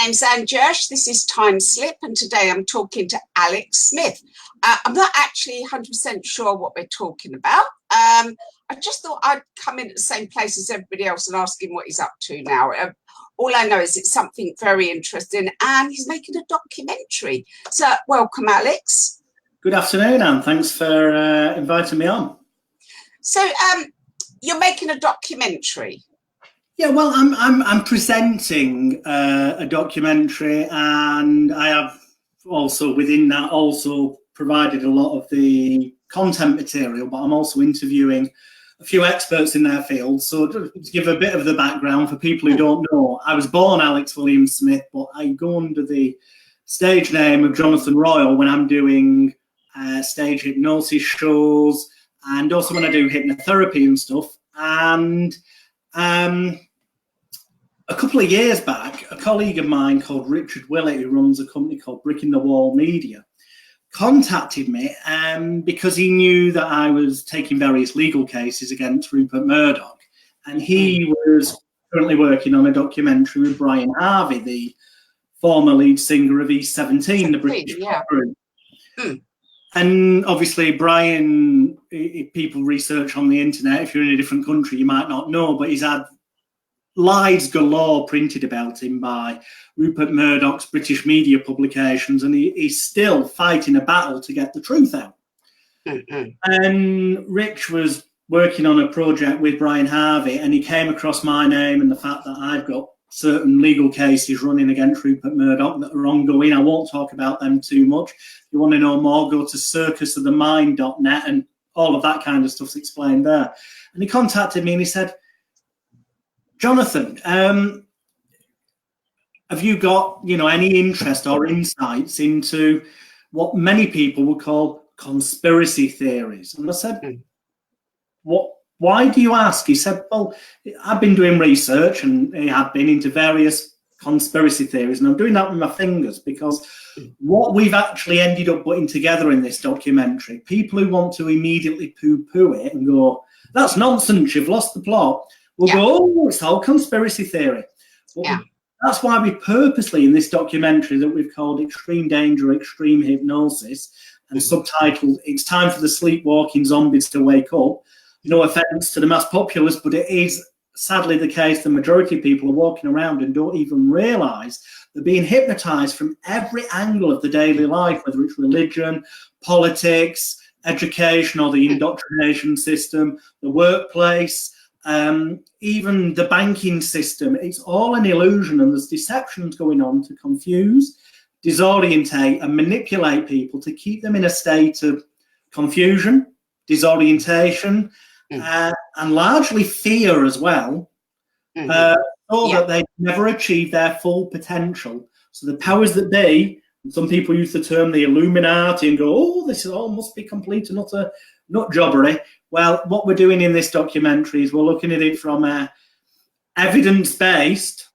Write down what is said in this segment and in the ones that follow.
name's Jirsch. This is Time Slip, and today I'm talking to Alex Smith. I'm not actually 100% sure what we're talking about. I just thought I'd come in at the same place as everybody else and ask him what he's up to now. All I know is it's something very interesting, and he's making a documentary. So welcome, Alex. Good afternoon, Anne. Thanks for inviting me on. So you're making a documentary. Yeah, well, I'm presenting a documentary, and I have also within that also provided a lot of the content material, but I'm also interviewing a few experts in their field. So to give a bit of the background for people who don't know, I was born Alex William Smith, but I go under the stage name of Jonathan Royle when I'm doing stage hypnosis shows, and also when I do hypnotherapy and stuff. And a couple of years back, a colleague of mine called Richard Willett, who runs a company called Brick in the Wall Media, contacted me because he knew that I was taking various legal cases against Rupert Murdoch, and he was currently working on a documentary with Brian Harvey, the former lead singer of E17, the British pop group. And obviously, Brian, if people research on the internet, if you're in a different country, you might not know, but he's had lies galore printed about him by Rupert Murdoch's British media publications, and he's still fighting a battle to get the truth out. And Rich was working on a project with Brian Harvey, and he came across my name and the fact that I've got certain legal cases running against Rupert Murdoch that are ongoing. I won't talk about them too much. If you want to know more, go to circusofthemind.net, and all of that kind of stuff's explained there. And he contacted me and he said, Jonathan, have you got, any interest or insights into what many people would call conspiracy theories? And I said, why do you ask? He said, well, I've been doing research, and he had been into various conspiracy theories, and I'm doing that with my fingers because what we've actually ended up putting together in this documentary, people who want to immediately poo-poo it and go, that's nonsense, you've lost the plot, will go, oh, it's all conspiracy theory. Well, that's why we purposely, in this documentary that we've called Extreme Danger, Extreme Hypnosis, and subtitled, It's Time for the Sleepwalking Zombies to Wake Up. No offense to the mass populace, but it is sadly the case the majority of people are walking around and don't even realize they're being hypnotized from every angle of the daily life, whether it's religion, politics, education, or the indoctrination system, the workplace, even the banking system. It's all an illusion, and there's deceptions going on to confuse, disorientate, and manipulate people to keep them in a state of confusion, disorientation, and largely fear as well, that they never achieve their full potential. So the powers that be, some people use the term the Illuminati and go, oh, this all must be complete and utter nut jobbery. Well, what we're doing in this documentary is we're looking at it from a evidence-based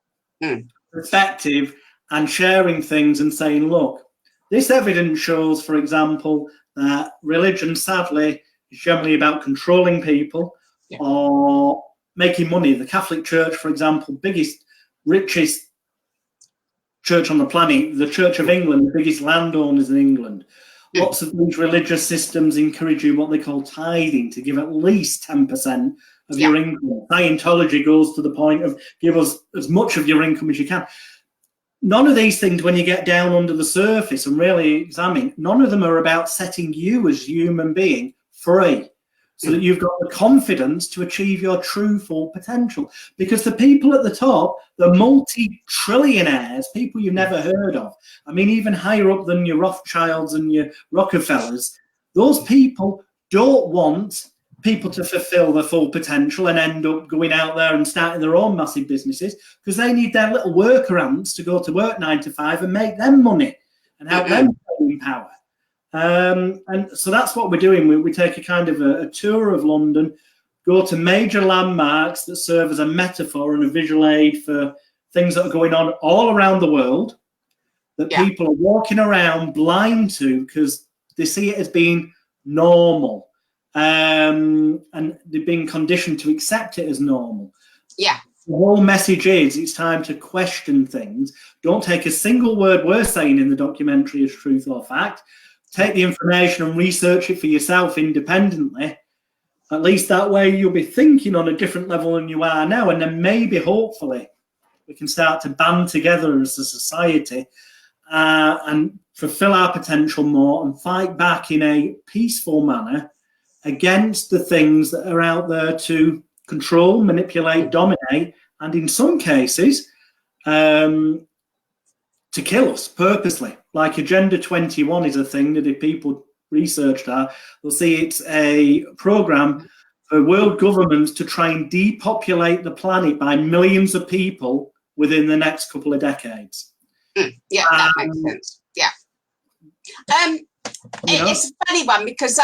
perspective and sharing things and saying, look, this evidence shows, for example, that religion, sadly, is generally about controlling people or making money. The Catholic Church, for example, biggest, richest church on the planet, the Church of England, the biggest landowners in England. Lots of these religious systems encourage you what they call tithing, to give at least 10% of your income. Scientology goes to the point of give us as much of your income as you can. None of these things, when you get down under the surface and really examine, none of them are about setting you as a human being free so that you've got the confidence to achieve your true full potential. Because the people at the top, the multi-trillionaires, people you've never heard of, I mean, even higher up than your Rothschilds and your Rockefellers, those people don't want people to fulfill their full potential and end up going out there and starting their own massive businesses, because they need their little workarounds to go to work 9 to 5 and make them money and help them in power. And so that's what we're doing. We take a kind of a tour of London, go to major landmarks that serve as a metaphor and a visual aid for things that are going on all around the world that people are walking around blind to because they see it as being normal. And they've been conditioned to accept it as normal. Yeah. The whole message is it's time to question things. Don't take a single word we're saying in the documentary as truth or fact. Take the information and research it for yourself independently. At least that way you'll be thinking on a different level than you are now. And then maybe, hopefully, we can start to band together as a society and fulfill our potential more and fight back in a peaceful manner against the things that are out there to control, manipulate, dominate, and in some cases, to kill us purposely. Like Agenda 21 is a thing that if people research that, they'll see it's a program for world governments to try and depopulate the planet by millions of people within the next couple of decades. Yeah, that makes sense. Yeah. It's a funny one because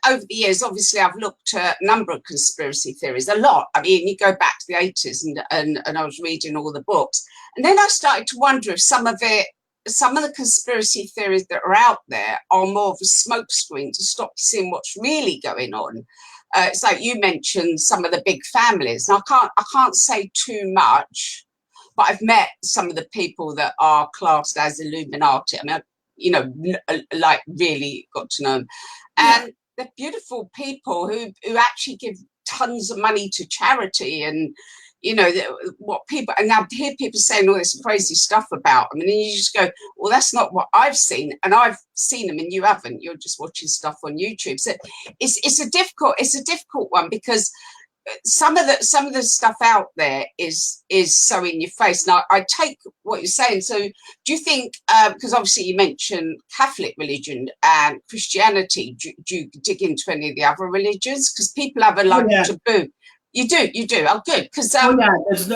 over the years, obviously, I've looked at a number of conspiracy theories, a lot. I mean, you go back to the 80s and I was reading all the books. And then I started to wonder if some of the conspiracy theories that are out there are more of a smokescreen to stop you seeing what's really going on. It's like you mentioned some of the big families. Now, I can't say too much, but I've met some of the people that are classed as Illuminati. I mean, you know, like really got to know them. And they're beautiful people who actually give tons of money to charity and, you know, what people, and I hear people saying all this crazy stuff about them, and then you just go, well, that's not what I've seen, and I've seen them and you haven't. You're just watching stuff on YouTube. So it's a difficult one because some of the stuff out there is so in your face. Now, I take what you're saying. So do you think, because obviously you mentioned Catholic religion and Christianity, do you dig into any of the other religions? Because people have a taboo. You do. Oh, good. Because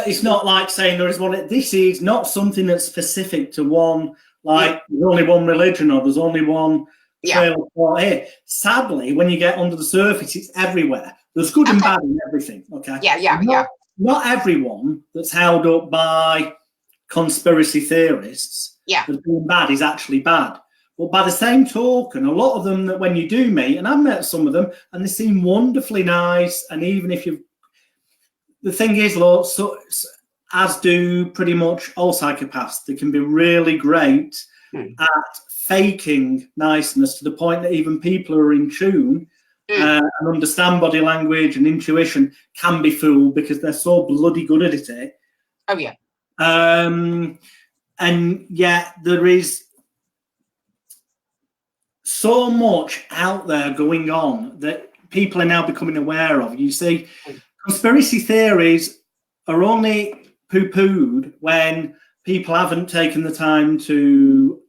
it's not like saying there is one. This is not something that's specific to one. Like there's only one religion or there's only one trail of thought here. Sadly, when you get under the surface, it's everywhere. There's good and bad in everything. Okay. Not everyone that's held up by conspiracy theorists as being bad is actually bad. But by the same token, a lot of them that when you do meet, and I've met some of them, and they seem wonderfully nice, and even if you've the thing is, Lord, so, as do pretty much all psychopaths, they can be really great at faking niceness to the point that even people who are in tune and understand body language and intuition can be fooled because they're so bloody good at it. Oh, yeah. And yet there is so much out there going on that people are now becoming aware of. You see, conspiracy theories are only poo-pooed when people haven't taken the time to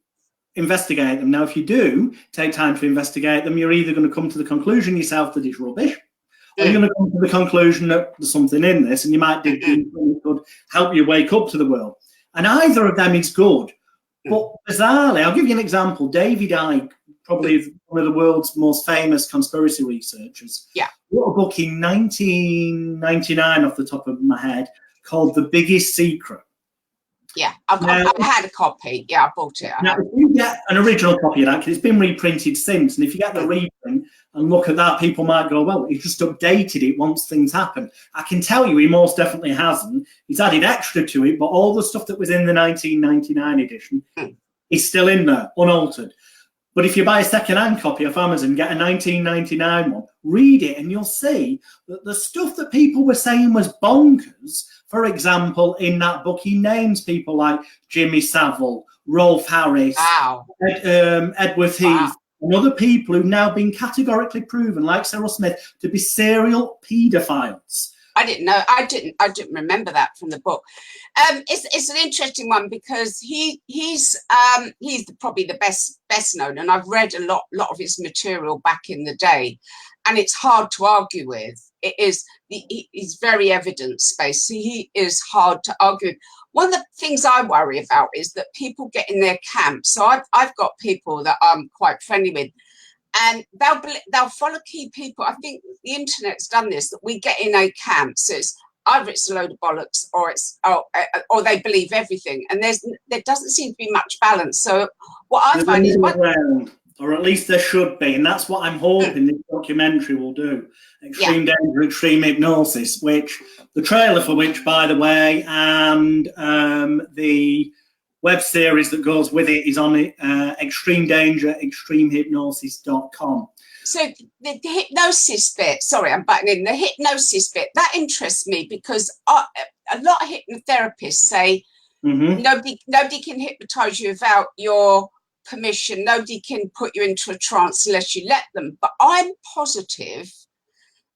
investigate them. Now, if you do take time to investigate them, you're either going to come to the conclusion yourself that it's rubbish, or you're going to come to the conclusion that there's something in this, and you might dig deep and it could help you wake up to the world. And either of them is good. But bizarrely, I'll give you an example. David Icke, probably one of the world's most famous conspiracy researchers, wrote a book in 1999 off the top of my head called The Biggest Secret. Yeah, I had a copy. Yeah, I bought it. Now, if you get an original copy of that, because it's been reprinted since, and if you get the reprint and look at that, people might go, well, he's just updated it once things happen. I can tell you he most definitely hasn't. He's added extra to it, but all the stuff that was in the 1999 edition is still in there, unaltered. But if you buy a second-hand copy off Amazon, get a 1999 one, read it, and you'll see that the stuff that people were saying was bonkers. For example, in that book, he names people like Jimmy Savile, Rolf Harris, Edward Heath, and other people who've now been categorically proven, like Cyril Smith, to be serial paedophiles. I didn't know. I didn't remember that from the book. It's an interesting one because he's probably the best known, and I've read a lot of his material back in the day, and it's hard to argue with. He's very evidence-based. So he is hard to argue. One of the things I worry about is that people get in their camps. So I've got people that I'm quite friendly with, and they'll follow key people. I think the internet's done this, that we get in a camp. So it's either it's a load of bollocks or they believe everything, and there doesn't seem to be much balance. So what I find is or at least there should be, and that's what I'm hoping this documentary will do. Extreme Danger, Extreme Hypnosis, which the trailer for which, by the way, and the web series that goes with it is on Extreme Danger, extremehypnosis.com. So the hypnosis bit, sorry, I'm butting in, the hypnosis bit, that interests me because a lot of hypnotherapists say nobody can hypnotize you without your permission. Nobody can put you into a trance unless you let them. But I'm positive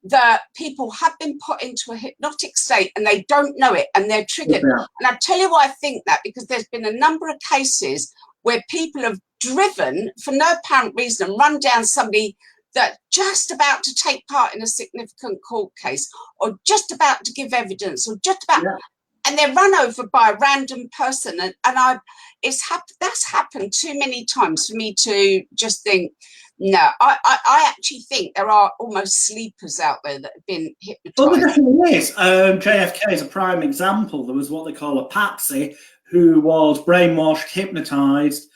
that people have been put into a hypnotic state and they don't know it and they're triggered. Yeah. And I tell you why I think that, because there's been a number of cases where people have driven for no apparent reason and run down somebody that just about to take part in a significant court case or just about to give evidence or just about, and they're run over by a random person. And that's happened too many times for me to just think, no, I actually think there are almost sleepers out there that have been hypnotized. Well, there definitely is. JFK is a prime example. There was what they call a Patsy, who was brainwashed, hypnotized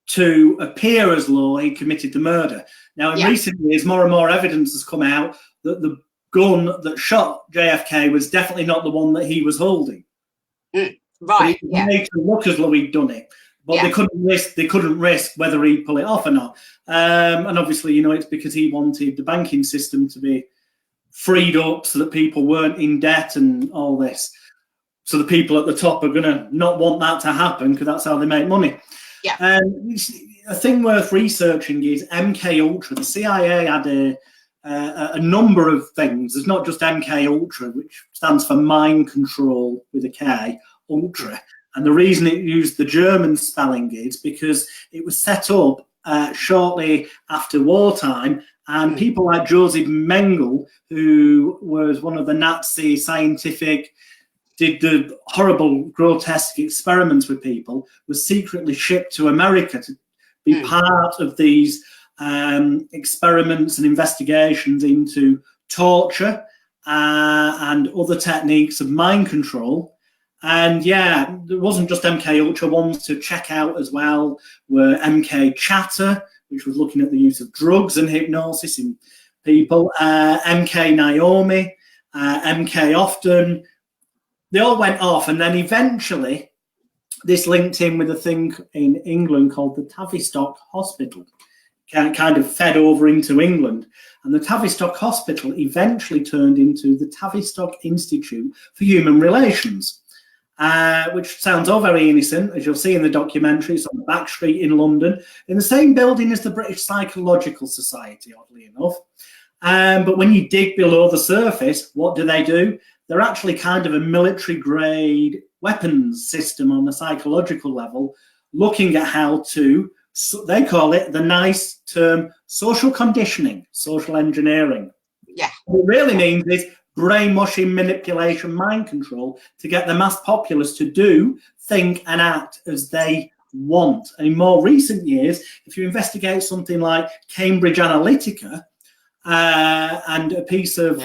to appear as though he committed the murder. Now, in recent years, more and more evidence has come out that the gun that shot JFK was definitely not the one that he was holding. Right. It made it look as though he'd done it. But they couldn't risk whether he'd pull it off or not. And obviously, you know, it's because he wanted the banking system to be freed up so that people weren't in debt and all this. So the people at the top are going to not want that to happen because that's how they make money. Yeah. A thing worth researching is MK Ultra. The CIA had a number of things. There's not just MK Ultra, which stands for mind control with a K, Ultra. And the reason it used the German spelling is because it was set up shortly after wartime, and people like Joseph Mengele, who was one of the Nazi scientific, did the horrible, grotesque experiments with people, was secretly shipped to America to be part of these experiments and investigations into torture and other techniques of mind control. And yeah, there wasn't just MK Ultra. Ones to check out as well were MK Chatter, which was looking at the use of drugs and hypnosis in people, MK Naomi, MK Often. They all went off, and then eventually this linked in with a thing in England called the Tavistock Hospital, kind of fed over into England. And the Tavistock Hospital eventually turned into the Tavistock Institute for Human Relations. Which sounds all very innocent, as you'll see in the documentary. It's on the back street in London, in the same building as the British Psychological Society, oddly enough. But when you dig below the surface, what do? They're actually kind of a military-grade weapons system on a psychological level, looking at how to, they call it the nice term, social conditioning, social engineering. Yeah. What it really means is brainwashing, manipulation, mind control to get the mass populace to do, think and act as they want. And in more recent years, if you investigate something like Cambridge Analytica and a piece of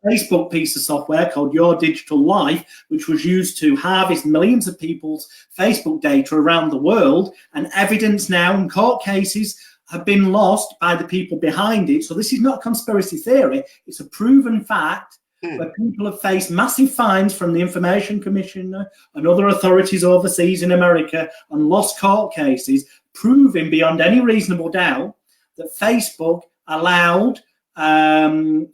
Facebook piece of software called Your Digital Life, which was used to harvest millions of people's Facebook data around the world, and evidence now in court cases have been lost by the people behind it. So this is not a conspiracy theory. It's a proven fact where people have faced massive fines from the Information Commissioner and other authorities overseas in America and lost court cases, proving beyond any reasonable doubt that Facebook allowed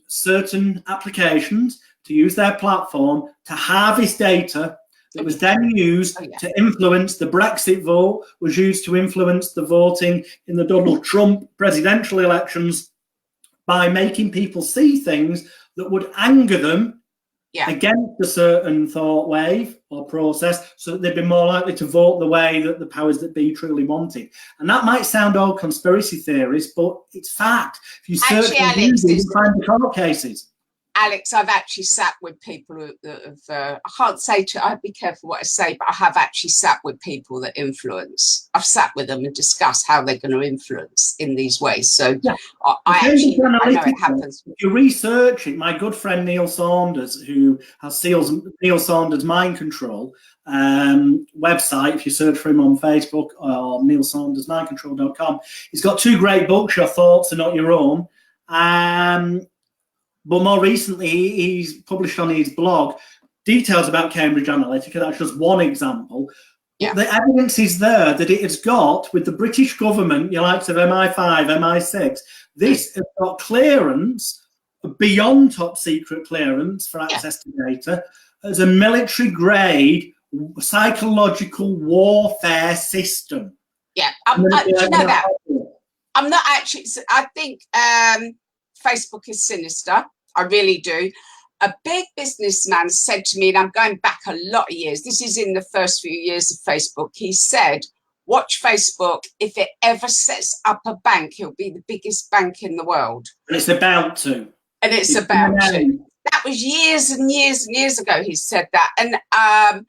certain applications to use their platform to harvest data that was then used to influence the Brexit vote, was used to influence the voting in the Donald Trump presidential elections by making people see things that would anger them against a certain thought wave or process, so that they'd be more likely to vote the way that the powers that be truly wanted. And that might sound all conspiracy theories, but it's fact. If you search for you find the court cases. Alex, I've actually sat with people that have, I can't say to, I have to be careful what I say, but I have actually sat with people that influence. I've sat with them and discussed how they're going to influence in these ways. So yeah. I know it happens. If you research it, my good friend Neil Saunders, who has Neil Saunders Mind Control website, if you search for him on Facebook or neilsaundersmindcontrol.com, he's got 2 great books, Your Thoughts Are Not Your Own. But more recently, he's published on his blog details about Cambridge Analytica. That's just one example. Yeah. The evidence is there that it has got, with the British government, your likes of MI5, MI6, this has got clearance beyond top secret clearance for access to data as a military grade psychological warfare system. Yeah. Do you know that? I'm not actually, I think Facebook is sinister. I really do. A big businessman said to me, and I'm going back a lot of years, this is in the first few years of Facebook, he said, watch Facebook. If it ever sets up a bank, it'll be the biggest bank in the world. And it's about to. And it's about to. That was years and years and years ago he said that. And I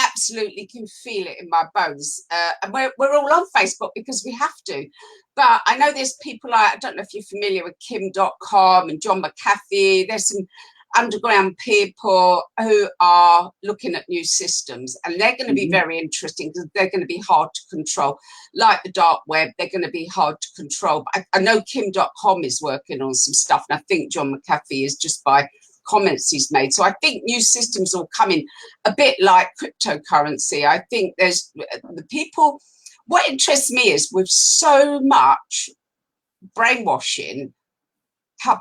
absolutely can feel it in my bones. And we're all on Facebook because we have to. But I know there's people like, I don't know if you're familiar with Kim.com and John McAfee. There's some underground people who are looking at new systems, and they're going to be very interesting because they're going to be hard to control. Like the dark web, they're going to be hard to control. But I know Kim.com is working on some stuff, and I think John McAfee is just by comments he's made. So I think new systems will come in a bit like cryptocurrency. I think there's the people. What interests me is with so much brainwashing, how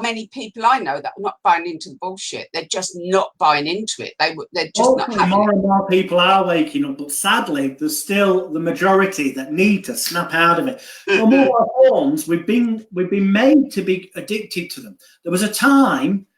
many people I know that are not buying into the bullshit. They're just not buying into it. They're just not having more and more people are waking up, but sadly, there's still the majority that need to snap out of it. From all our forms, we've been made to be addicted to them. There was a time,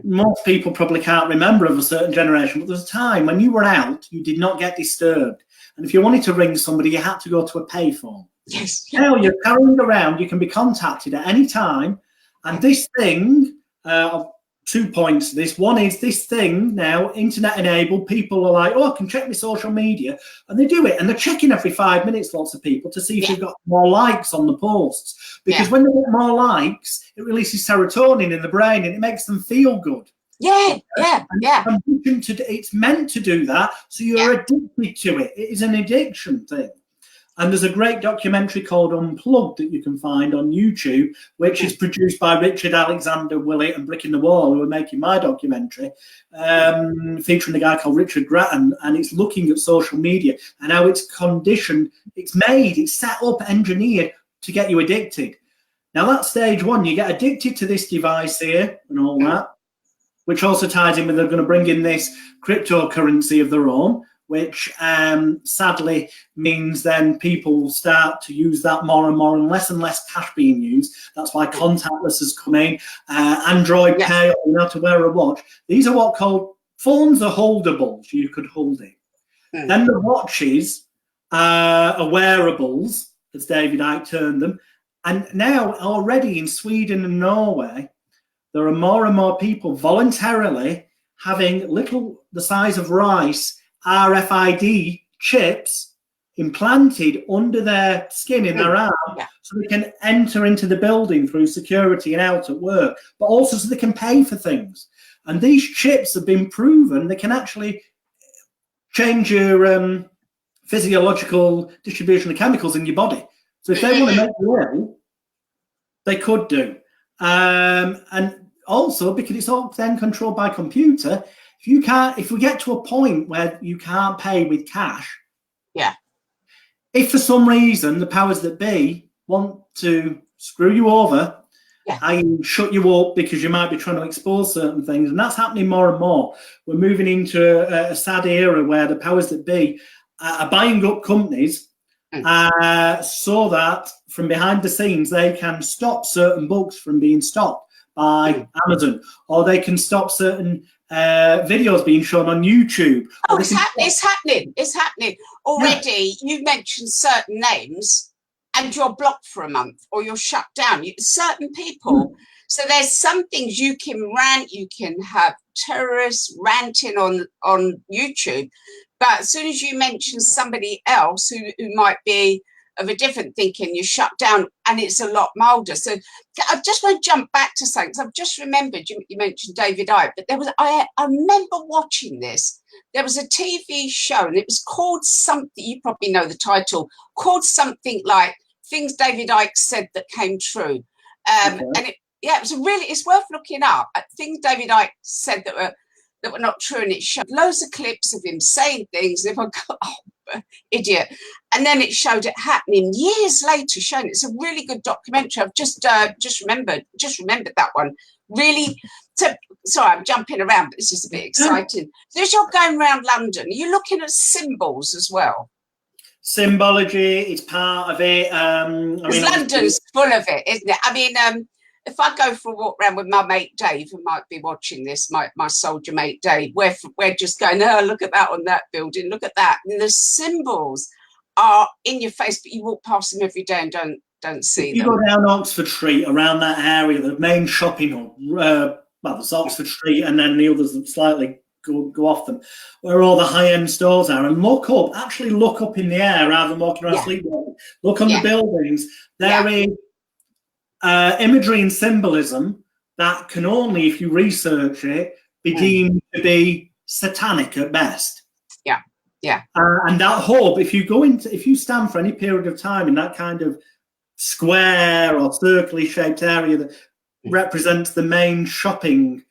most people probably can't remember of a certain generation, but there was a time when you were out, you did not get disturbed. And if you wanted to ring somebody, you had to go to a payphone. Yes. Now you're carrying around, you can be contacted at any time. And this thing, 2 points to this. One is this thing now, internet enabled, people are like, oh, I can check my social media. And they do it. And they're checking every 5 minutes, lots of people, to see if you've got more likes on the posts. Because when they get more likes, it releases serotonin in the brain and it makes them feel good. It's meant to do that. So you're addicted to it. It is an addiction thing. And there's a great documentary called Unplugged that you can find on YouTube, which is produced by Richard Alexander Willett and Brick in the Wall, who are making my documentary, featuring a guy called Richard Grattan. And it's looking at social media and how it's conditioned, it's made, it's set up, engineered to get you addicted. Now, that's stage one. You get addicted to this device here and all that, which also ties in with they're going to bring in this cryptocurrency of their own, which sadly means then people start to use that more and more and less cash being used. That's why contactless has come in, Android Pay, or you have to wear a watch. These are what called, phones are holdables, you could hold it. Then the watches are wearables, as David Icke termed them. And now already in Sweden and Norway, there are more and more people voluntarily having little, the size of rice, RFID chips implanted under their skin in their arm, so they can enter into the building through security and out at work, but also so they can pay for things. And these chips have been proven they can actually change your physiological distribution of chemicals in your body. So if they want to make you ill, they could do. And also, because it's all then controlled by computer, if we get to a point where you can't pay with cash, if for some reason the powers that be want to screw you over, and shut you up because you might be trying to expose certain things, and that's happening more and more. We're moving into a sad era where the powers that be are buying up companies so that from behind the scenes they can stop certain books from being stopped by Amazon, or they can stop certain videos being shown on YouTube. Oh, it's happening already. You mentioned certain names and you're blocked for a month or you're shut down. Certain people So there's some things you can rant, you can have terrorists ranting on YouTube, but as soon as you mention somebody else who might be of a different thinking, you shut down, and it's a lot milder. So I just want to jump back to something, because I've just remembered you mentioned David Icke, but I remember watching this. There was a TV show, and it was called something, you probably know the title, called something like Things David Icke Said That Came True. And it's worth looking up. Things David Icke said that were not true, and it showed loads of clips of him saying things. And everyone go, oh, idiot. And then it showed it happening years later, showing it's a really good documentary. I've just remembered that one. Really, sorry, I'm jumping around, but this is a bit exciting. So as you're going around London, are you looking at symbols as well? Symbology is part of it. London's full of it, isn't it? I mean, if I go for a walk around with my mate Dave, who might be watching this, my soldier mate Dave, we're just going, oh, look at that on that building, look at that. And the symbols are in your face, but you walk past them every day and don't see them. You go down Oxford Street, around that area, the main shopping hub, well, there's Oxford Street and then the others that slightly go off them, where all the high-end stores are, and look up in the air rather than walking around sleepwalking. Look on the buildings. There is imagery and symbolism that can only, if you research it, be deemed to be satanic at best. And that hub, if you stand for any period of time in that kind of square or circular shaped area that represents the main shopping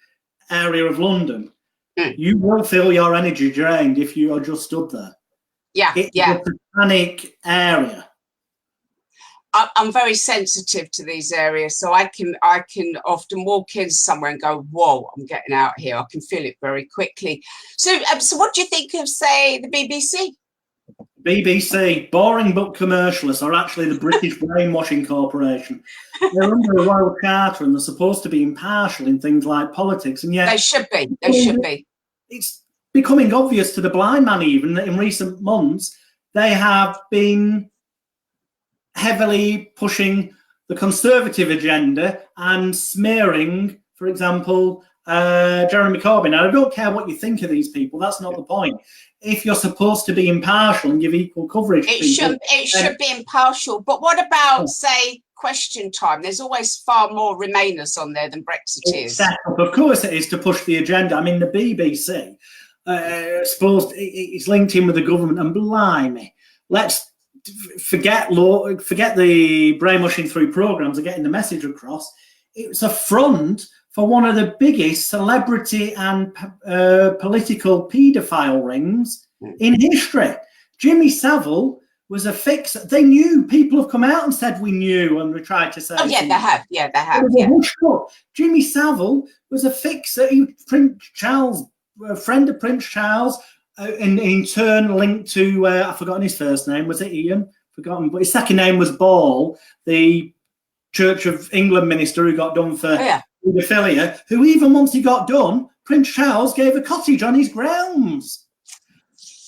area of London, you will feel your energy drained if you are just stood there. It's a satanic area. I'm very sensitive to these areas, so I can often walk in somewhere and go, whoa, I'm getting out here. I can feel it very quickly. So what do you think of, say, the BBC? BBC, boring but commercialists, are actually the British Brainwashing Corporation. They're under a royal charter and they're supposed to be impartial in things like politics, and yet they should be. It's becoming obvious to the blind man even that in recent months they have been heavily pushing the Conservative agenda and smearing, for example, Jeremy Corbyn. Now, I don't care what you think of these people. That's not the point. If you're supposed to be impartial and give equal coverage to people, it should be impartial. But what about, say, Question Time? There's always far more Remainers on there than Brexiteers. Of course it is, to push the agenda. I mean, the BBC, it's linked in with the government, and blimey, let's forget the brainwashing through programs and getting the message across. It's a front for one of the biggest celebrity and political paedophile rings in history. Jimmy Savile was a fix. They knew. People have come out and said we knew, and we tried to say. Oh yeah, they have. Yeah, they have. Jimmy Savile was a fixer. Prince Charles, a friend of Prince Charles, in turn linked to I've forgotten his first name. Was it Ian? Forgotten, but his second name was Ball, the Church of England minister who got done for paedophilia. Who even once he got done, Prince Charles gave a cottage on his grounds.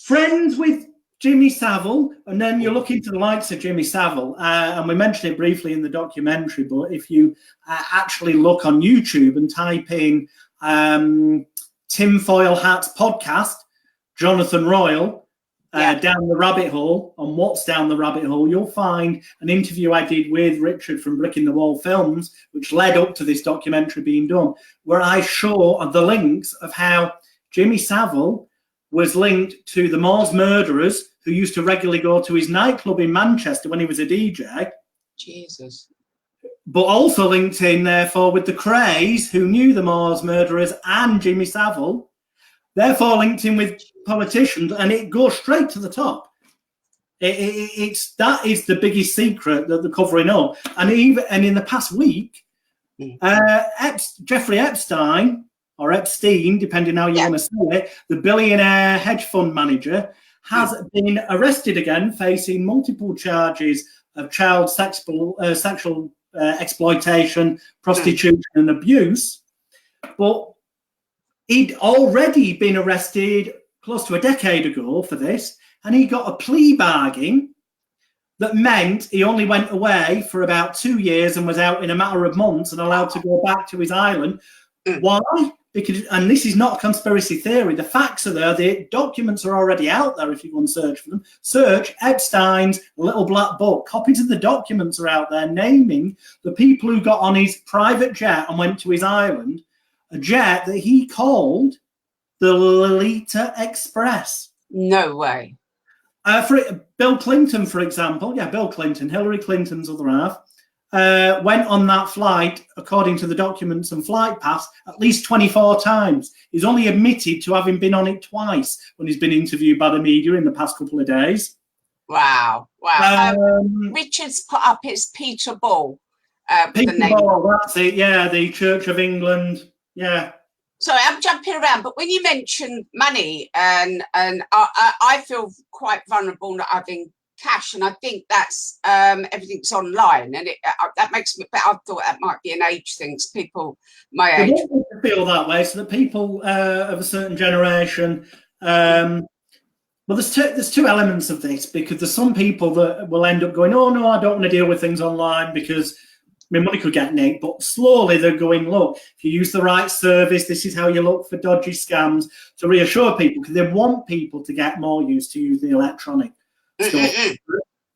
Friends with Jimmy Savile, and then you look into the likes of Jimmy Savile, and we mentioned it briefly in the documentary, but if you actually look on YouTube and type in Tinfoil Hats podcast, Jonathan Royle, Down the Rabbit Hole, on What's Down the Rabbit Hole, you'll find an interview I did with Richard from Brick in the Wall Films, which led up to this documentary being done, where I show the links of how Jimmy Savile was linked to the Moors murderers, who used to regularly go to his nightclub in Manchester when he was a DJ. Jesus. But also linked in, therefore, with the Krays, who knew the Moors murderers and Jimmy Savile, therefore linked in with politicians, and it goes straight to the top. That is the biggest secret that they're covering up. And in the past week, Jeffrey Epstein, or Epstein, depending how you want to say it, the billionaire hedge fund manager, has been arrested again, facing multiple charges of child sexual exploitation, prostitution, and abuse. But he'd already been arrested close to a decade ago for this, and he got a plea bargain that meant he only went away for about 2 years and was out in a matter of months and allowed to go back to his island. Why? Because, and this is not a conspiracy theory, the facts are there, the documents are already out there if you go and search for them. Search Epstein's little black book. Copies of the documents are out there naming the people who got on his private jet and went to his island, a jet that he called the Lolita Express. No way. Bill Clinton, for example, Bill Clinton, Hillary Clinton's other half, went on that flight, according to the documents and flight pass, at least 24 times. He's only admitted to having been on it twice when he's been interviewed by the media in the past couple of days. Wow. Richard's put up his Peter Ball. Peter Ball, that's it, the Church of England, Sorry, I'm jumping around, but when you mention money, and I feel quite vulnerable not having cash, and I think that's everything's online, and that makes me. I thought that might be an age thing. People my age feel that way, so that people of a certain generation. Well, there's two elements of this, because there's some people that will end up going, oh no, I don't want to deal with things online because my money could get nicked, but slowly they're going, look, if you use the right service, this is how you look for dodgy scams, to reassure people, because they want people to get more used to use the electronic stuff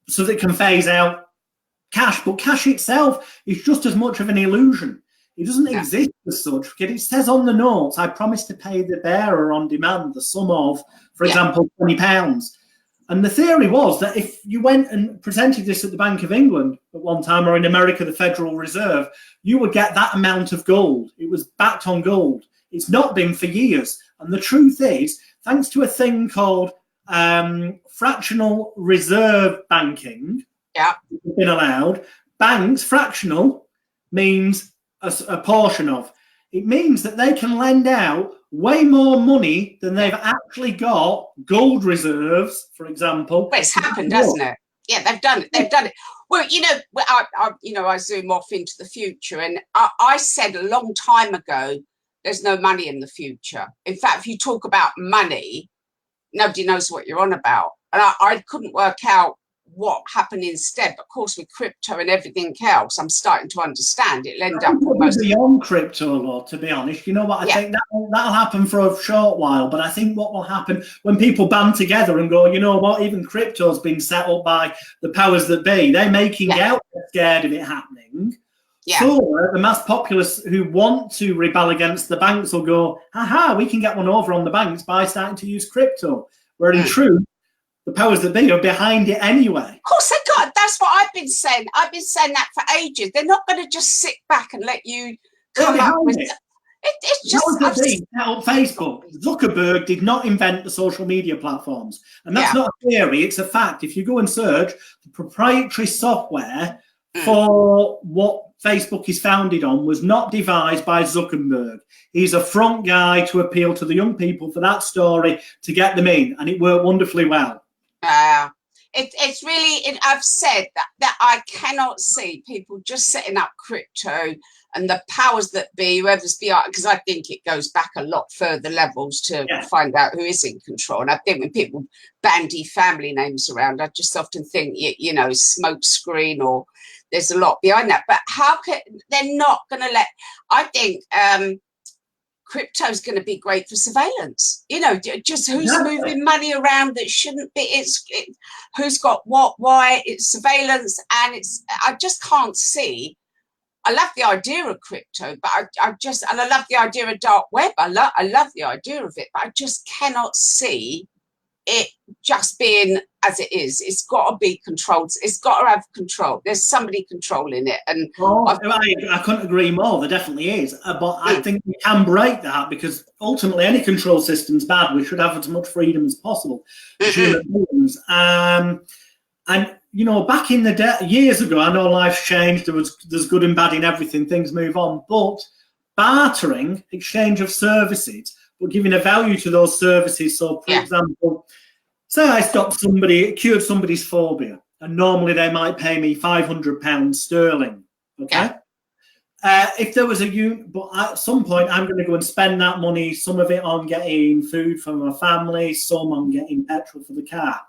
so they can phase out cash. But cash itself is just as much of an illusion. It doesn't exist as such. It says on the notes, I promise to pay the bearer on demand the sum of, for example, £20. And the theory was that if you went and presented this at the Bank of England at one time, or in America, the Federal Reserve, you would get that amount of gold. It was backed on gold. It's not been for years. And the truth is, thanks to a thing called fractional reserve banking, been allowed, banks, fractional means a portion of. It means that they can lend out way more money than they've actually got gold reserves, for example. Well, it's happened, hasn't it? Yeah, they've done it. They've done it. Well, I zoom off into the future, and I said a long time ago, there's no money in the future. In fact, if you talk about money, nobody knows what you're on about. And I couldn't work out what happened instead. But of course, with crypto and everything else, I'm starting to understand it'll end up almost beyond crypto, Lord, to be honest. You know what? I think that'll happen for a short while. But I think what will happen when people band together and go, you know what, even crypto's been set up by the powers that be. They're making out they're scared of it happening. So the mass populace who want to rebel against the banks will go, haha, we can get one over on the banks by starting to use crypto. Where in truth, the powers that be are behind it anyway. Of course they got. That's what I've been saying. I've been saying that for ages. They're not going to just sit back and let you come up with it. It's just that was the Facebook. Zuckerberg did not invent the social media platforms, and that's not a theory. It's a fact. If you go and search the proprietary software for what Facebook is founded on was not devised by Zuckerberg. He's a front guy to appeal to the young people for that story to get them in, and it worked wonderfully well. It's really, I've said that I cannot see people just setting up crypto and the powers that be, whoever's behind, because I think it goes back a lot further levels to find out who is in control. And I think when people bandy family names around, I just often think, smoke screen, or there's a lot behind that. But how can, they're not going to let, I think, crypto is going to be great for surveillance. Just who's moving money around that shouldn't be. Who's got what, why. It's surveillance, and I just can't see. I love the idea of crypto, but I love the idea of dark web. I love the idea of it, but I just cannot see it just being as it is. It's got to be controlled. It's got to have control. There's somebody controlling it. And I couldn't agree more. There definitely is. But I think we can break that, because ultimately any control system's bad. We should have as much freedom as possible as human beings. And back in the day, years ago, I know life's changed. There's good and bad in everything. Things move on. But bartering, exchange of services, but giving a value to those services. So, for example, say I cured somebody's phobia, and normally they might pay me £500 sterling. Okay. If there was but at some point I'm going to go and spend that money, some of it on getting food for my family, some on getting petrol for the car.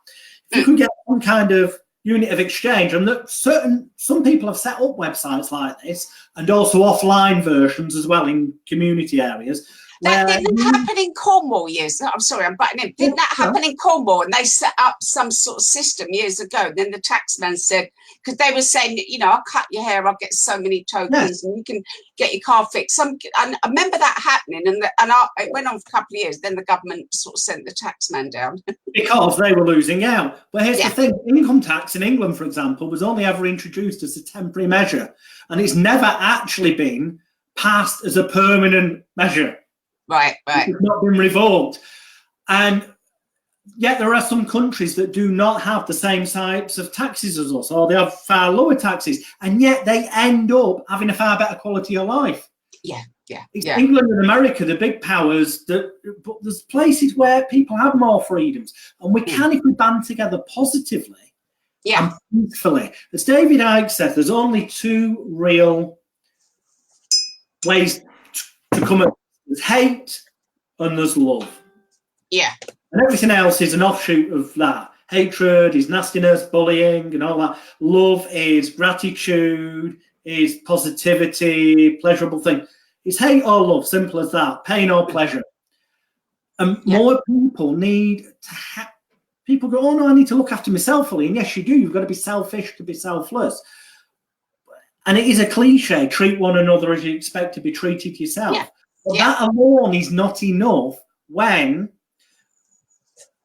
If you could get some kind of, unit of exchange, and that some people have set up websites like this, and also offline versions as well in community areas. That didn't happen in Cornwall years. I'm sorry, I'm butting in. Didn't that happen in Cornwall? And they set up some sort of system years ago. Then the taxman said, because they were saying, you know, I'll cut your hair, I'll get so many tokens, and you can get your car fixed. I remember that happening, and it went on for a couple of years. Then the government sort of sent the taxman down because they were losing out. But here's the thing: income tax in England, for example, was only ever introduced as a temporary measure, and it's never actually been passed as a permanent measure. Right. It's not been revoked. And yet there are some countries that do not have the same types of taxes as us, or they have far lower taxes, and yet they end up having a far better quality of life. It's England and America, the big powers, but there's places where people have more freedoms, and we can, if we band together positively and peacefully. As David Icke said, there's only two real ways to come at. There's hate and there's love. Yeah. And everything else is an offshoot of that. Hatred is nastiness, bullying, and all that. Love is gratitude, is positivity, pleasurable thing. It's hate or love, simple as that. Pain or pleasure. And more people need to have. People go, oh no, I need to look after myself fully. And yes, you do. You've got to be selfish to be selfless. And it is a cliche, treat one another as you expect to be treated yourself. Yeah. But that alone is not enough when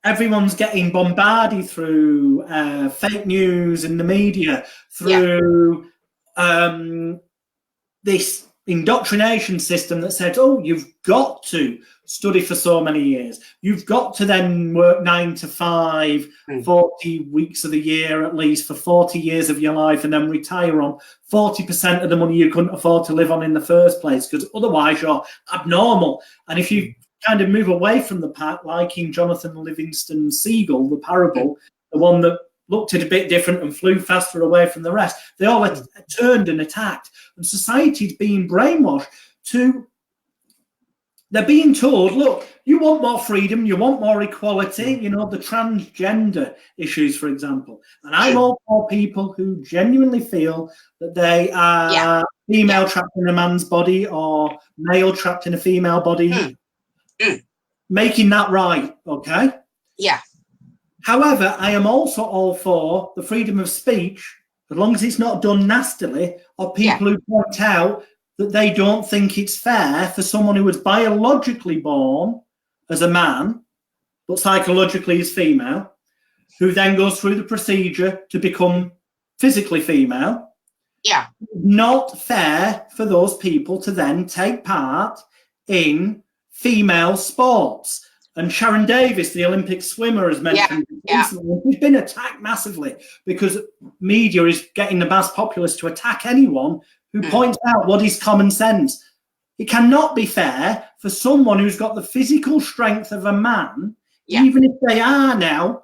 everyone's getting bombarded through fake news in the media, through this indoctrination system that says, oh, you've got to study for so many years. You've got to then work 9 to 5, 40 weeks of the year at least for 40 years of your life, and then retire on 40% of the money you couldn't afford to live on in the first place, because otherwise you're abnormal. And if you kind of move away from the pack, like in Jonathan Livingston Seagull, the parable, the one that looked a bit different and flew faster away from the rest, they all turned and attacked. And society's being brainwashed to, they're being told, look, you want more freedom, you want more equality, you know, the transgender issues, for example. And I'm all for people who genuinely feel that they are female trapped in a man's body or male trapped in a female body, making that right, okay? Yeah. However, I am also all for the freedom of speech, as long as it's not done nastily, or people who point out that they don't think it's fair for someone who was biologically born as a man, but psychologically is female, who then goes through the procedure to become physically female. Yeah. Not fair for those people to then take part in female sports. And Sharon Davis, the Olympic swimmer, has mentioned we've been attacked massively because media is getting the mass populace to attack anyone who points out what is common sense. It cannot be fair for someone who's got the physical strength of a man, even if they are now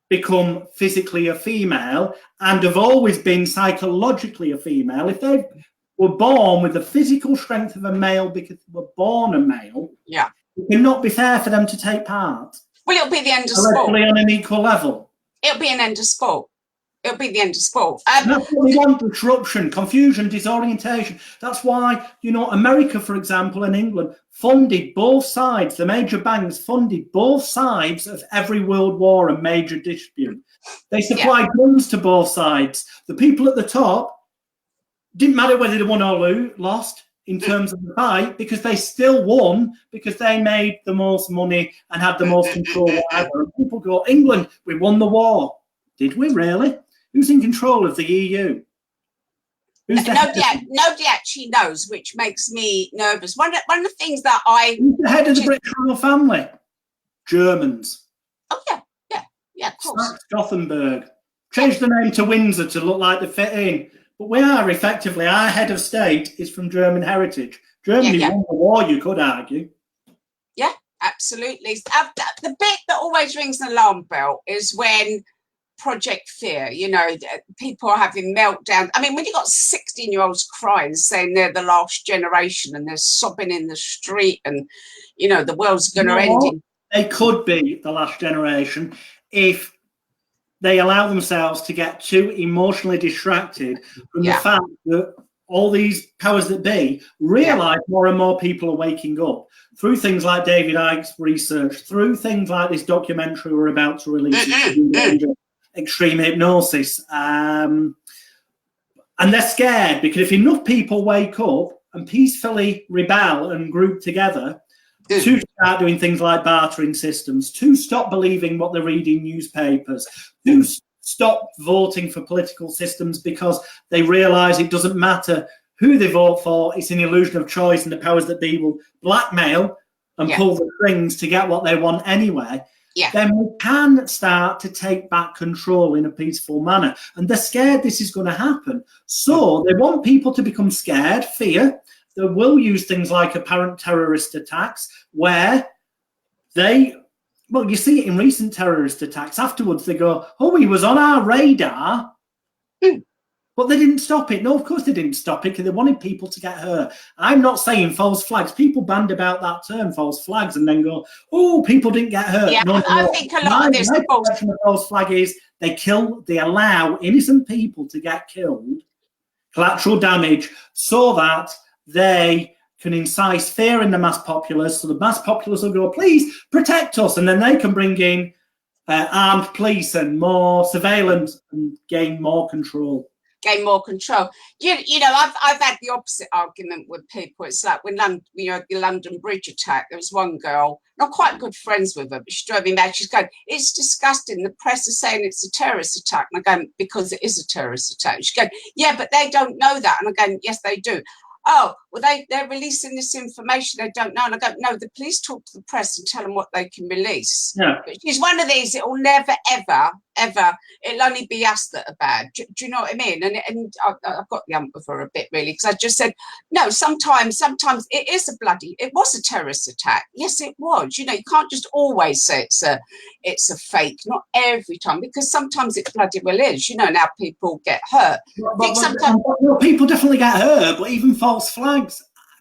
become physically a female and have always been psychologically a female, if they were born with the physical strength of a male because they were born a male, it cannot be fair for them to take part. Well, it'll be the end of sport. On an equal level. It'll be an end of sport. It'll be the end of sport. That's what we want: disruption, confusion, disorientation. That's why, you know, America, for example, and England funded both sides. The major banks funded both sides of every world war and major dispute. They supplied guns to both sides. The people at the top, didn't matter whether they won or lost in terms of the fight, because they still won because they made the most money and had the most control. And people go, England, we won the war. Did we really? Who's in control of the EU? Nobody actually knows, which makes me nervous. One of the things that Who's the head of the British royal family? Germans. Oh, yeah, of course. Gothenburg. Changed the name to Windsor to look like they fit in. But we are effectively, our head of state is from German heritage. Germany won the war, you could argue. Yeah, absolutely. The bit that always rings an alarm bell is when Project Fear, you know, people are having meltdowns. I mean, when you've got 16-year-olds crying, saying they're the last generation and they're sobbing in the street and, you know, the world's going to end. They could be the last generation if they allow themselves to get too emotionally distracted from the fact that all these powers that be realize more and more people are waking up through things like David Icke's research, through things like this documentary we're about to release, Extreme Hypnosis. And they're scared because if enough people wake up and peacefully rebel and group together to start doing things like bartering systems, to stop believing what they're reading newspapers, to stop voting for political systems because they realize it doesn't matter who they vote for, it's an illusion of choice and the powers that be will blackmail and pull the strings to get what they want anyway, then we can start to take back control in a peaceful manner. And they're scared this is going to happen. So they want people to become scared, fear. They will use things like apparent terrorist attacks where they, well, you see it in recent terrorist attacks. Afterwards, they go, oh, he was on our radar. But they didn't stop it. No, of course they didn't stop it because they wanted people to get hurt. I'm not saying false flags. People banned about that term, false flags, and then go, oh, people didn't get hurt. Yeah, no, I think a lot of this false flag is they allow innocent people to get killed, collateral damage, so that they can incite fear in the mass populace. So the mass populace will go, please protect us. And then they can bring in armed police and more surveillance and gain more control. Gain more control. You know, I've had the opposite argument with people. It's like when the London Bridge attack, there was one girl, not quite good friends with her, but she drove me mad. She's going, it's disgusting. The press is saying it's a terrorist attack. And I'm going, because it is a terrorist attack. She's going, yeah, but they don't know that. And I'm going, yes, they do. Oh, well, they're releasing this information they don't know. And I go, no, the police talk to the press and tell them what they can release. Yeah. But she's one of these, it will never, ever, it'll only be us that are bad. Do you know what I mean? And I've got the ump with her a bit, really, because I just said, no, sometimes it was a terrorist attack. Yes, it was. You know, you can't just always say it's a fake, not every time, because sometimes it bloody well is. You know, now people get hurt. Well, people definitely get hurt, but even false flags,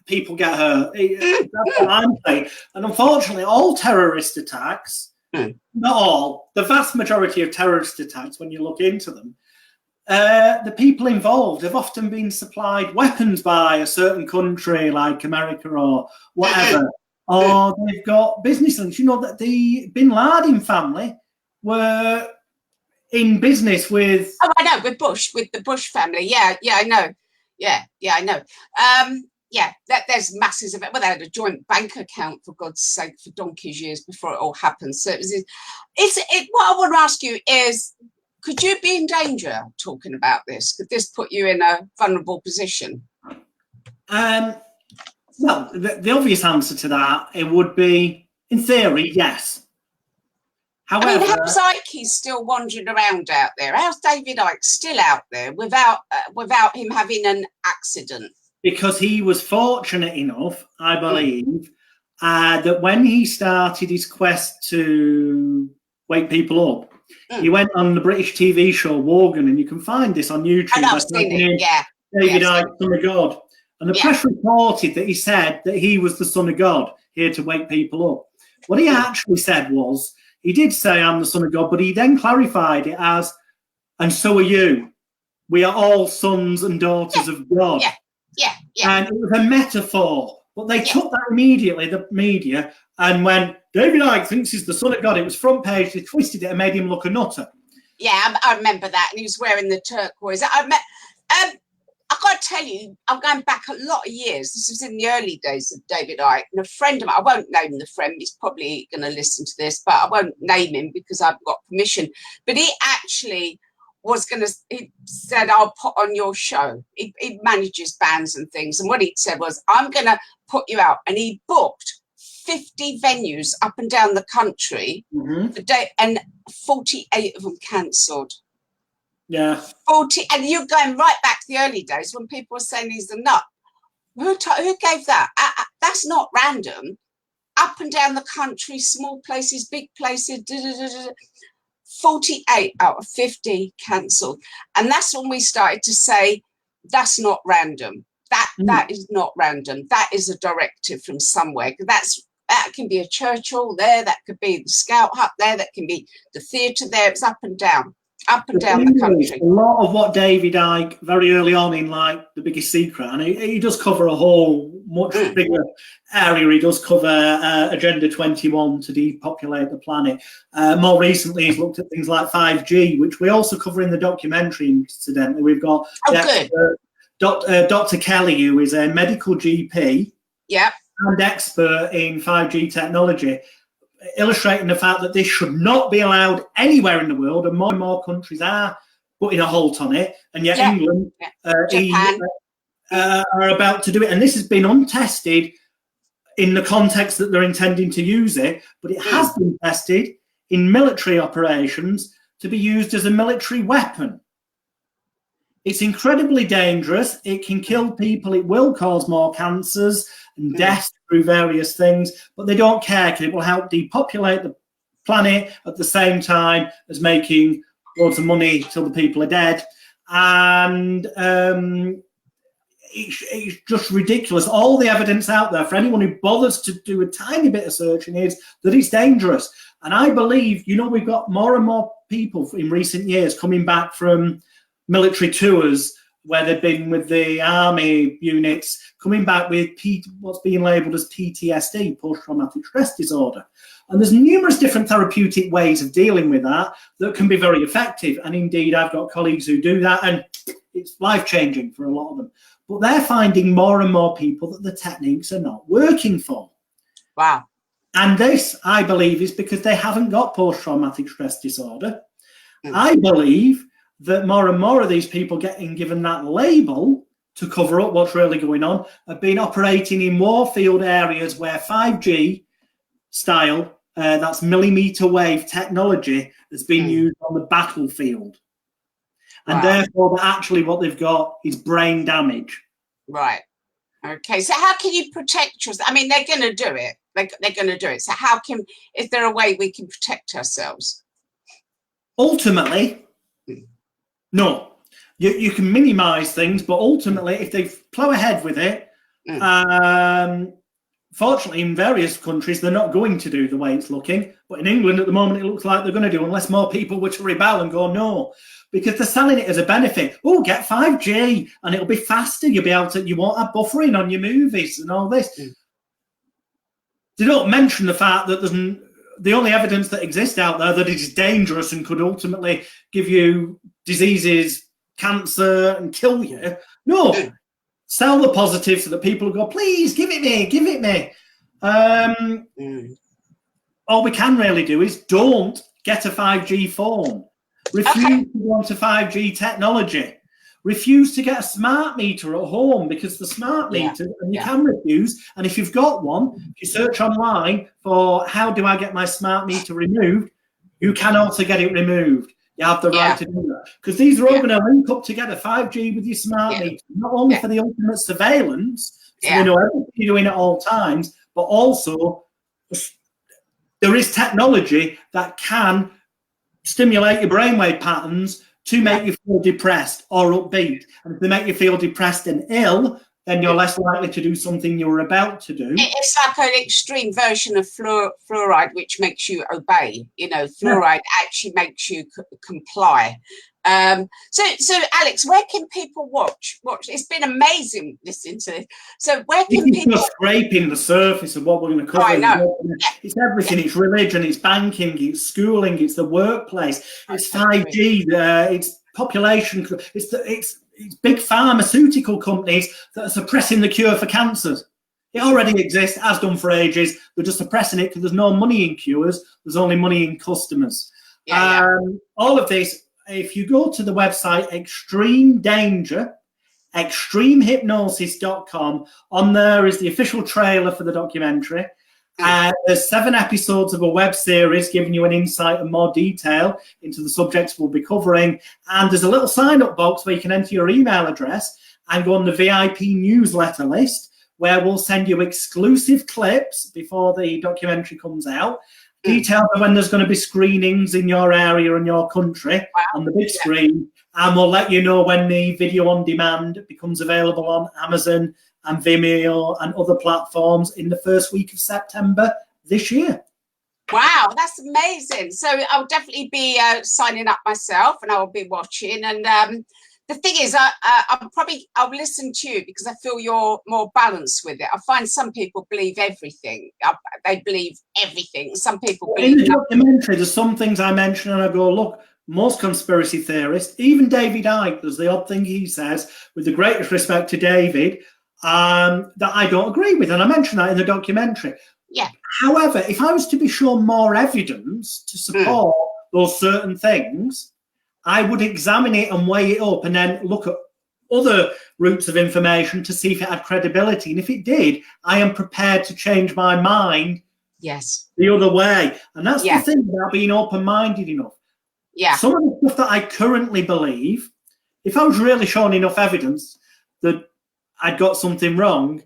people get hurt. That's what I'm saying. And unfortunately, all terrorist attacks, not all, the vast majority of terrorist attacks, when you look into them, the people involved have often been supplied weapons by a certain country like America or whatever, or they've got business links. You know that the Bin Laden family were in business with... Oh, I know, with the Bush family. Yeah, I know. Yeah, I know. There's masses of it. Well, they had a joint bank account, for God's sake, for donkey's years before it all happened. So what I want to ask you is, could you be in danger talking about this? Could this put you in a vulnerable position? Well, the obvious answer to that, it would be, in theory, yes. However, I mean, how's Icke still wandering around out there? How's David Icke still out there without him having an accident? Because he was fortunate enough, I believe, that when he started his quest to wake people up, he went on the British TV show Wogan, and you can find this on YouTube. And I've seen it, yeah. David Icke, Son of God. And the press reported that he said that he was the Son of God, here to wake people up. What he actually said was, he did say, I'm the Son of God, but he then clarified it as, and so are you. We are all sons and daughters of God. Yeah. And it was a metaphor. But they took that immediately, the media, and when David Icke thinks he's the Son of God, it was front page, they twisted it and made him look a nutter. Yeah, I remember that. And he was wearing the turquoise. I've got to tell you, I'm going back a lot of years. This was in the early days of David Icke. And a friend of mine, I won't name the friend, he's probably going to listen to this, but I won't name him because I've got permission. But he actually he said, I'll put on your show. He manages bands and things. And what he said was, I'm going to put you out. And he booked 50 venues up and down the country the day, and 48 of them cancelled. Yeah. 40, and you're going right back to the early days when people were saying he's a nut. Who gave that? That's not random. Up and down the country, small places, big places, 48 out of 50 cancelled. And that's when we started to say, that's not random. That is not random. That is a directive from somewhere. That can be a church hall there, that could be the Scout Hut there, that can be the theatre there. It's up and down. up and down the country. A lot of what David Icke, very early on in like The Biggest Secret, and he does cover a whole much bigger area. He does cover Agenda 21 to depopulate the planet. More recently, he's looked at things like 5G, which we also cover in the documentary, incidentally. We've got Dr. Kelly, who is a medical GP and expert in 5G technology, illustrating the fact that this should not be allowed anywhere in the world, and more countries are putting a halt on it, and yet England are about to do it. And this has been untested in the context that they're intending to use it, but it has been tested in military operations to be used as a military weapon. It's incredibly dangerous. It can kill people. It will cause more cancers and deaths through various things, but they don't care because it will help depopulate the planet at the same time as making loads of money till the people are dead. And it's just ridiculous. All the evidence out there for anyone who bothers to do a tiny bit of searching is that it's dangerous. And I believe, you know, we've got more and more people in recent years coming back from military tours where they've been with the army units, coming back with what's being labelled as PTSD, post-traumatic stress disorder. And there's numerous different therapeutic ways of dealing with that can be very effective. And indeed, I've got colleagues who do that, and it's life-changing for a lot of them. But they're finding more and more people that the techniques are not working for. Wow. And this, I believe, is because they haven't got post-traumatic stress disorder. I believe that more and more of these people getting given that label to cover up what's really going on have been operating in warfield areas where 5G style, that's millimeter wave technology, has been used on the battlefield. And therefore, actually what they've got is brain damage. Right. Okay. So how can you protect yourself? I mean, they're going to do it. They're going to do it. So is there a way we can protect ourselves? Ultimately, no. You can minimise things, but ultimately, if they plough ahead with it, fortunately, in various countries, they're not going to do the way it's looking. But in England, at the moment, it looks like they're going to do, unless more people were to rebel and go, no. Because they're selling it as a benefit. Oh, get 5G, and it'll be faster. You'll be able to, you won't have buffering on your movies and all this. They don't mention the fact that the only evidence that exists out there that it is dangerous and could ultimately give you diseases, cancer, and kill you. No, sell the positive so that people will go, please, give it me, give it me. All we can really do is don't get a 5G phone. Refuse to go into 5G technology. Refuse to get a smart meter at home, because the smart meter, and you can refuse, and if you've got one, if you search online for how do I get my smart meter removed, you can also get it removed. You have the right to do that. Because these are all going to link up together, 5G with your smart meter, not only for the ultimate surveillance, so we know everything you're doing at all times, but also there is technology that can stimulate your brainwave patterns to make you feel depressed or upbeat. And if they make you feel depressed and ill, then you're less likely to do something you're about to do. It's like an extreme version of fluoride, which makes you obey. You know, fluoride actually makes you comply. So Alex, where can people watch? It's been amazing listening to this. So where can people? Just scraping the surface of what we're going to cover. I know. It's everything. It's religion. It's banking. It's schooling. It's the workplace. It's 5G. It's population. It's big pharmaceutical companies that are suppressing the cure for cancers. It already exists, has done for ages. They're just suppressing it because there's no money in cures. There's only money in customers. All of this. If you go to the website Extreme Danger, extremehypnosis.com, on there is the official trailer for the documentary. There's 7 episodes of a web series giving you an insight and more detail into the subjects we'll be covering. And there's a little sign-up box where you can enter your email address and go on the VIP newsletter list, where we'll send you exclusive clips before the documentary comes out. Details of when there's going to be screenings in your area and your country on the big screen, and we'll let you know when the video on demand becomes available on Amazon and Vimeo and other platforms in the first week of September this year. Wow, that's amazing. So I'll definitely be signing up myself, and I'll be watching. And the thing is, I'll listen to you because I feel you're more balanced with it. I find some people believe everything. They believe everything. Some people believe in the documentary, there's some things I mention and I go, look, most conspiracy theorists, even David Icke, there's the odd thing he says, with the greatest respect to David, that I don't agree with. And I mentioned that in the documentary. Yeah. However, if I was to be shown more evidence to support those certain things, I would examine it and weigh it up and then look at other routes of information to see if it had credibility. And if it did, I am prepared to change my mind the other way. And that's the thing about being open-minded enough. Yeah. Some of the stuff that I currently believe, if I was really shown enough evidence that I'd got something wrong,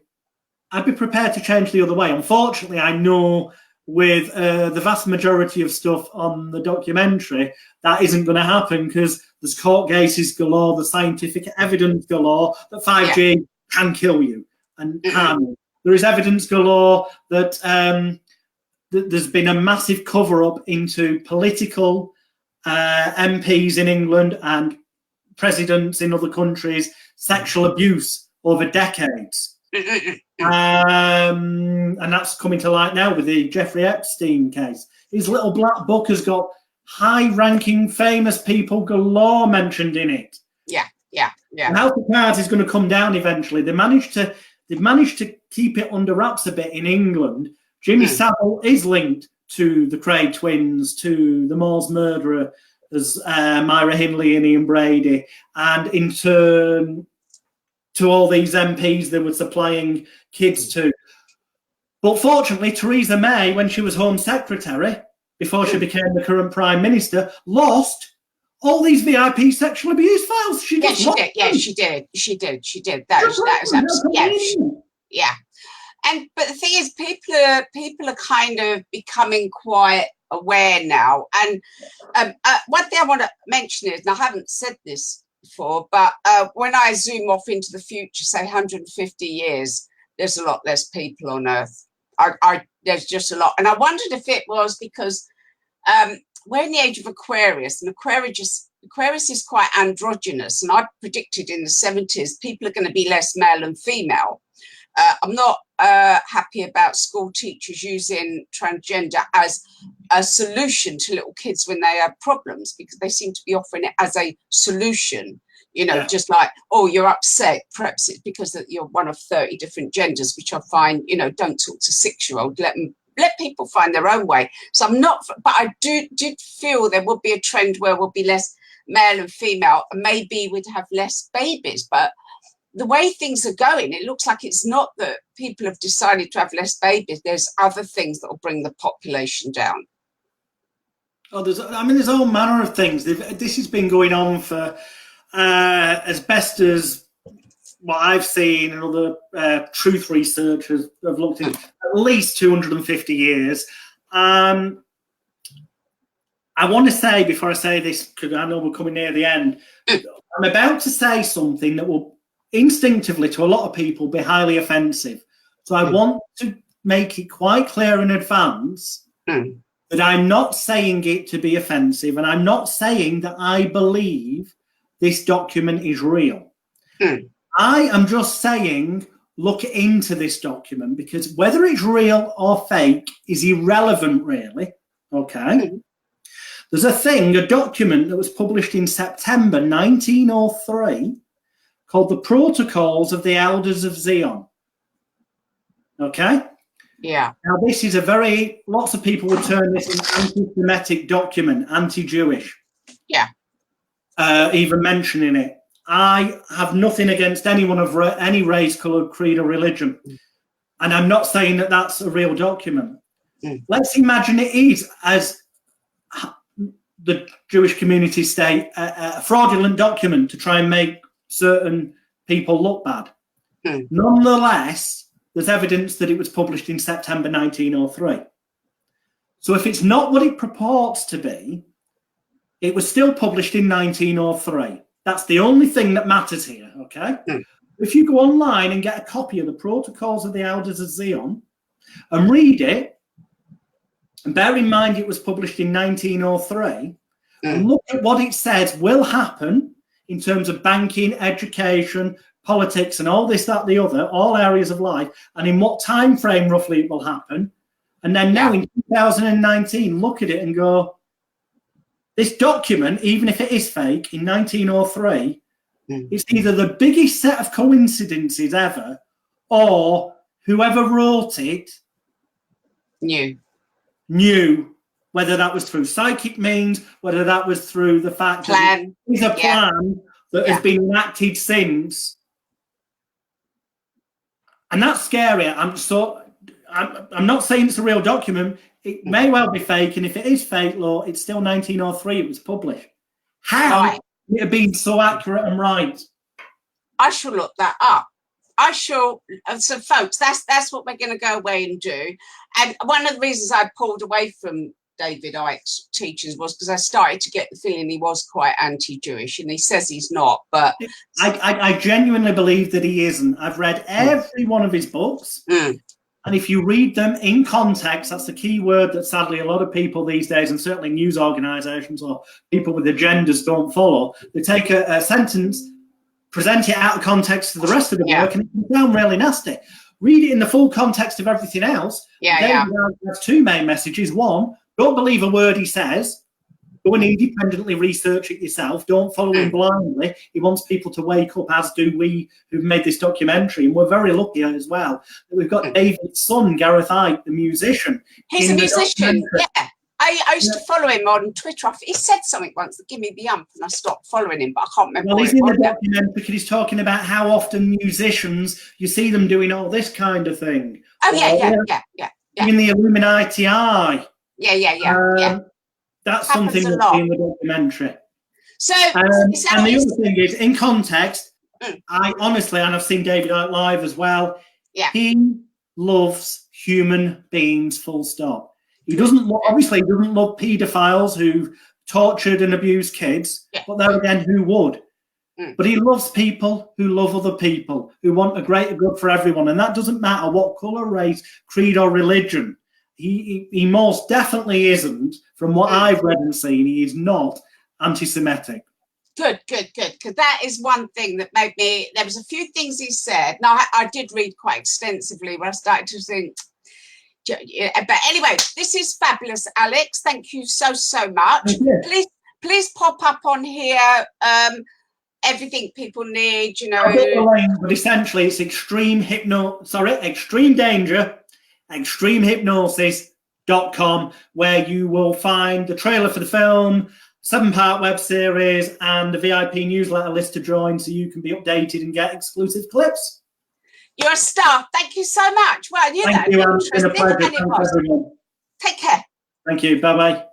I'd be prepared to change the other way. Unfortunately, I know with the vast majority of stuff on the documentary, that isn't going to happen because there's court cases galore, the scientific evidence galore that 5G can kill you and harm you. There is evidence galore that there's been a massive cover-up into political MPs in England and presidents in other countries, sexual abuse over decades. And that's coming to light now with the Jeffrey Epstein case. His little black book has got high-ranking, famous people galore mentioned in it. Yeah. And House of Cards is going to come down eventually. They've managed to keep it under wraps a bit in England. Jimmy Savile is linked to the Craig twins, to the Moors murderer, as Myra Hindley and Ian Brady, and in turn to all these MPs they were supplying kids to. But fortunately, Theresa May, when she was Home Secretary, before she became the current Prime Minister, lost all these VIP sexual abuse files. She did. She did. That was absolutely, But the thing is, people are kind of becoming quite aware now. And one thing I want to mention is, and I haven't said this before, but when I zoom off into the future, say 150 years, there's a lot less people on Earth. There's just a lot. And I wondered if it was because we're in the age of Aquarius, and Aquarius is quite androgynous. And I predicted in the 70s, people are going to be less male and female. I'm not happy about school teachers using transgender as a solution to little kids when they have problems, because they seem to be offering it as a solution, just like, oh, you're upset. Perhaps it's because that you're one of 30 different genders, which I find, don't talk to 6-year-old. Let people find their own way. So I'm not, but I did feel there would be a trend where we'll be less male and female, and maybe we'd have less babies. But the way things are going, it looks like it's not that people have decided to have less babies. There's other things that will bring the population down. Oh, there's all manner of things. This has been going on for as best as what I've seen, and other truth researchers have looked at least 250 years. I want to say, before I say this, because I know we're coming near the end, I'm about to say something that will instinctively to a lot of people be highly offensive. So I want to make it quite clear in advance that I'm not saying it to be offensive, and I'm not saying that I believe this document is real. I am just saying look into this document, because whether it's real or fake is irrelevant, really. Okay? There's a document that was published in September 1903 called the Protocols of the Elders of Zion. Okay? Yeah. Now, this is lots of people would term this an anti-Semitic document, anti-Jewish. Yeah. Even mentioning it. I have nothing against anyone of any race, colour, creed, or religion. And I'm not saying that that's a real document. Let's imagine it is, as the Jewish community state, a fraudulent document to try and make certain people look bad. Nonetheless, there's evidence that it was published in September 1903. So if it's not what it purports to be, it was still published in 1903. That's the only thing that matters here, okay? If you go online and get a copy of the Protocols of the Elders of Zion and read it, And bear in mind, it was published in 1903. And look at what it says will happen in terms of banking, education, politics, and all this, that, the other, all areas of life, and in what time frame roughly it will happen. And then now in 2019, look at it and go, this document, even if it is fake, in 1903, it's either the biggest set of coincidences ever, or whoever wrote it knew, whether that was through psychic means, whether that was through the fact that it is a plan that has been enacted since. And that's scary. I'm not saying it's a real document. It may well be fake, and if it is fake, law, it's still 1903 it was published. How can it have been so accurate and right? I shall look that up. I shall. So, folks, that's what we're going to go away and do. And one of the reasons I pulled away from David Icke's teachings was because I started to get the feeling he was quite anti-Jewish, and he says he's not. But I genuinely believe that he isn't. I've read every one of his books. And if you read them in context, that's the key word that sadly a lot of people these days, and certainly news organisations or people with agendas, don't follow. They take a sentence, present it out of context to the rest of the work, and it can sound really nasty. Read it in the full context of everything else. David has two main messages. One, don't believe a word he says. Go and independently research it yourself. Don't follow him blindly. He wants people to wake up, as do we who've made this documentary. And we're very lucky as well that we've got David's son, Gareth Icke, the musician. He's a musician, I used to follow him on Twitter. He said something once that gave me the ump, and I stopped following him, but I can't remember. Well, he's in the documentary because he's talking about how often musicians, you see them doing all this kind of thing. Oh, yeah. In the Illuminati eye. Yeah. That's something that's in the documentary. So, and the other thing is, in context, I honestly, and I've seen David Icke live as well, he loves human beings, full stop. He doesn't obviously doesn't love paedophiles who tortured and abused kids, but then again, who would? But he loves people who love other people, who want a greater good for everyone. And that doesn't matter what colour, race, creed or religion. He most definitely isn't, from what I've read and seen, he is not anti-Semitic. Good. Because that is one thing that made me, there was a few things he said. Now, I did read quite extensively where I started to think, but anyway, this is fabulous, Alex. Thank you so much. Please pop up on here everything people need, But essentially it's extreme danger, extremehypnosis.com, where you will find the trailer for the film, 7-part web series, and the VIP newsletter list to join so you can be updated and get exclusive clips. You're a star. Thank you so much. Well, Thank you, Anne. It's been a pleasure. Thanks, everyone. Take care. Thank you. Bye-bye.